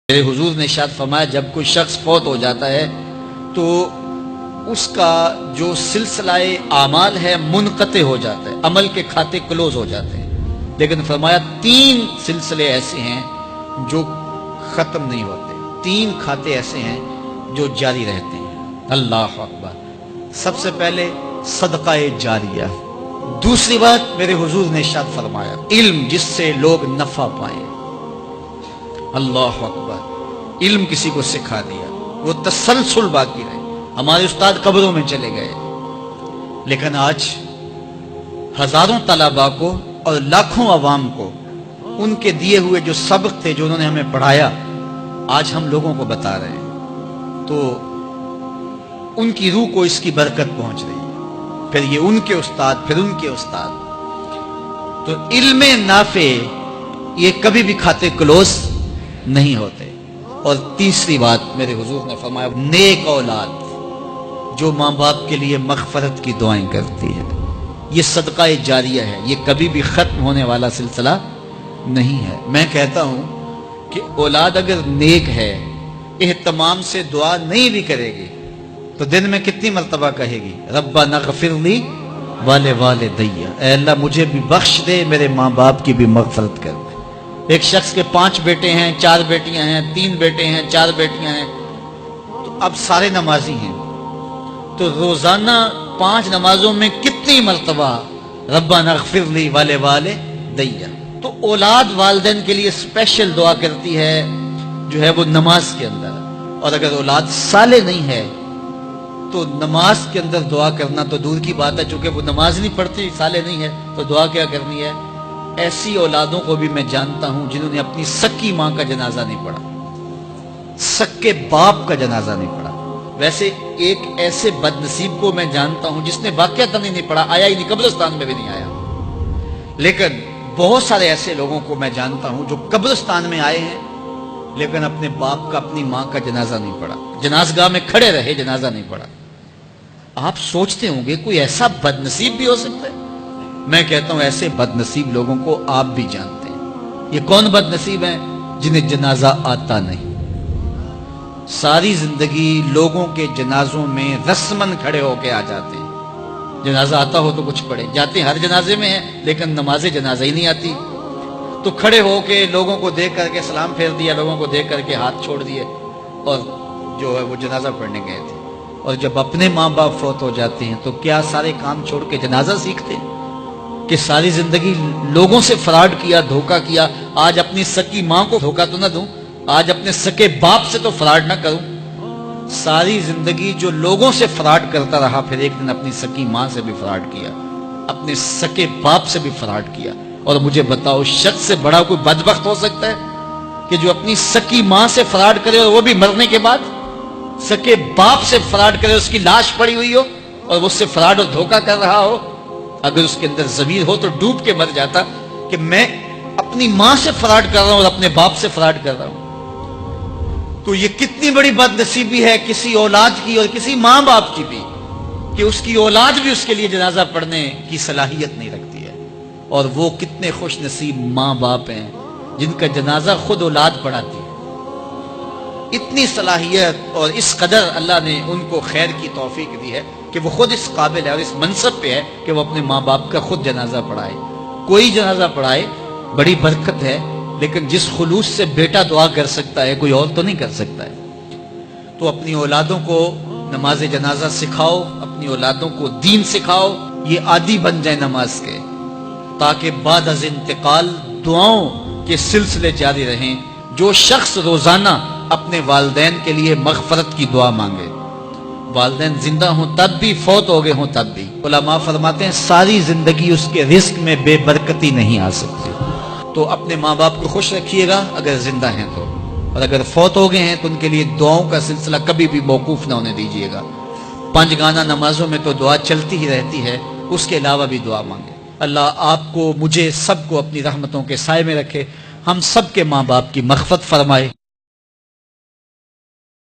میرے حضور نے ارشاد فرمایا جب کوئی شخص فوت ہو جاتا ہے تو اس کا جو سلسلہ اعمال ہے منقطع ہو جاتا ہے، عمل کے کھاتے کلوز ہو جاتے ہیں، لیکن فرمایا 3 سلسلے ایسے ہیں جو ختم نہیں ہوتے، 3 کھاتے ایسے ہیں جو جاری رہتے ہیں۔ اللہ اکبر۔ سب سے پہلے صدقہ جاریہ، دوسری بات میرے حضور نے ارشاد فرمایا علم جس سے لوگ نفع پائیں۔ اللہ اکبر۔ علم کسی کو سکھا دیا، وہ تسلسل باقی رہے۔ ہمارے استاد قبروں میں چلے گئے، لیکن آج ہزاروں طلباء کو اور لاکھوں عوام کو ان کے دیے ہوئے جو سبق تھے جو انہوں نے ہمیں پڑھایا آج ہم لوگوں کو بتا رہے ہیں، تو ان کی روح کو اس کی برکت پہنچ رہی ہے، پھر یہ ان کے استاد، پھر ان کے استاد۔ تو علم نافع یہ کبھی بھی کھاتے کلوز نہیں ہوتے۔ اور تیسری بات میرے حضور نے فرمایا نیک اولاد جو ماں باپ کے لیے مغفرت کی دعائیں کرتی ہے، یہ صدقہ جاریہ ہے، یہ کبھی بھی ختم ہونے والا سلسلہ نہیں ہے۔ میں کہتا ہوں کہ اولاد اگر نیک ہے، اہتمام سے دعا نہیں بھی کرے گی تو دن میں کتنی مرتبہ کہے گی ربنا اغفر لی ولوالدی، اے اللہ مجھے بھی بخش دے، میرے ماں باپ کی بھی مغفرت کر دے۔ ایک شخص کے 5 بیٹے ہیں، 4 بیٹیاں ہیں، 3 بیٹے ہیں، 4 بیٹیاں ہیں، تو اب سارے نمازی ہیں، تو روزانہ 5 نمازوں میں کتنی مرتبہ ربنا اغفر لی ولوالدی۔ تو اولاد والدین کے لیے اسپیشل دعا کرتی ہے جو ہے وہ نماز کے اندر، اور اگر اولاد صالح نہیں ہے تو نماز کے اندر دعا کرنا تو دور کی بات ہے، چونکہ وہ نماز نہیں پڑھتی، صالح نہیں ہے، تو دعا کیا کرنی ہے؟ ایسی اولادوں کو بھی میں جانتا ہوں جنہوں نے اپنی سکی ماں کا جنازہ نہیں پڑھا، سکے باپ کا جنازہ نہیں پڑھا۔ ویسے ایک ایسے بد نصیب کو میں جانتا ہوں جس نے واقعتاً نہیں پڑھا، آیا ہی نہیں، قبرستان میں بھی نہیں آیا، لیکن بہت سارے ایسے لوگوں کو میں جانتا ہوں جو قبرستان میں آئے ہیں لیکن اپنے باپ کا، اپنی ماں کا جنازہ نہیں پڑھا، جنازگاہ میں کھڑے رہے، جنازہ نہیں پڑھا۔ آپ سوچتے ہوں گے کوئی ایسا بد نصیب بھی ہو سکتا ہے؟ میں کہتا ہوں ایسے بد نصیب لوگوں کو آپ بھی جانتے ہیں۔ یہ کون بد نصیب ہیں؟ جنہیں جنازہ آتا نہیں، ساری زندگی لوگوں کے جنازوں میں رسماً کھڑے ہو کے آ جاتے ہیں، جنازہ آتا ہو تو کچھ پڑھے، جاتے ہیں ہر جنازے میں ہیں لیکن نماز جنازہ ہی نہیں آتی، تو کھڑے ہو کے لوگوں کو دیکھ کر کے سلام پھیر دیا، لوگوں کو دیکھ کر کے ہاتھ چھوڑ دیے، اور جو ہے وہ جنازہ پڑھنے گئے تھے۔ اور جب اپنے ماں باپ فوت ہو جاتے ہیں تو کیا سارے کام چھوڑ کے جنازہ سیکھتے ہیں کہ ساری زندگی لوگوں سے فراڈ کیا، دھوکہ کیا، آج اپنی سکی ماں کو دھوکہ تو نہ دوں، آج اپنے سکے باپ سے تو فراڈ نہ کروں۔ ساری زندگی جو لوگوں سے فراڈ کرتا رہا، پھر ایک دن اپنی سکی ماں سے بھی فراڈ کیا، اپنے سکے باپ سے بھی فراڈ کیا۔ اور مجھے بتاؤ شخص سے بڑا کوئی بدبخت ہو سکتا ہے کہ جو اپنی سکی ماں سے فراڈ کرے اور وہ بھی مرنے کے بعد، سکے باپ سے فراڈ کرے، اس کی لاش پڑی ہوئی ہو اور اس سے فراڈ اور دھوکہ کر رہا ہو؟ اگر اس کے اندر ضمیر ہو تو ڈوب کے مر جاتا کہ میں اپنی ماں سے فراڈ کر رہا ہوں اور اپنے باپ سے فراڈ کر رہا ہوں۔ تو یہ کتنی بڑی بد نصیبی ہے کسی اولاد کی اور کسی ماں باپ کی بھی کہ اس کی اولاد بھی اس کے لیے جنازہ پڑھنے کی صلاحیت نہیں رکھتی ہے، اور وہ کتنے خوش نصیب ماں باپ ہیں جن کا جنازہ خود اولاد پڑھاتی ہے۔ اتنی صلاحیت اور اس قدر اللہ نے ان کو خیر کی توفیق دی ہے کہ وہ خود اس قابل ہے اور اس منصب پہ ہے کہ وہ اپنے ماں باپ کا خود جنازہ پڑھائے۔ کوئی جنازہ پڑھائے بڑی برکت ہے، لیکن جس خلوص سے بیٹا دعا کر سکتا ہے کوئی اور تو نہیں کر سکتا ہے۔ تو اپنی اولادوں کو نماز جنازہ سکھاؤ، اپنی اولادوں کو دین سکھاؤ، یہ عادی بن جائے نماز کے، تاکہ بعد از انتقال دعاؤں کے سلسلے جاری رہیں۔ جو شخص روزانہ اپنے والدین کے لیے مغفرت کی دعا مانگے، والدین زندہ ہوں تب بھی، فوت ہو گئے ہوں تب بھی، علماء فرماتے ہیں ساری زندگی اس کے رزق میں بے برکتی نہیں آ سکتی۔ تو اپنے ماں باپ کو خوش رکھیے گا اگر زندہ ہیں تو، اور اگر فوت ہو گئے ہیں تو ان کے لیے دعاؤں کا سلسلہ کبھی بھی موقوف نہ ہونے دیجیے گا۔ 5 گانا نمازوں میں تو دعا چلتی ہی رہتی ہے، اس کے علاوہ بھی دعا مانگے۔ اللہ آپ کو، مجھے، سب کو اپنی رحمتوں کے سائے میں رکھے، ہم سب کے ماں باپ کی مغفرت فرمائے۔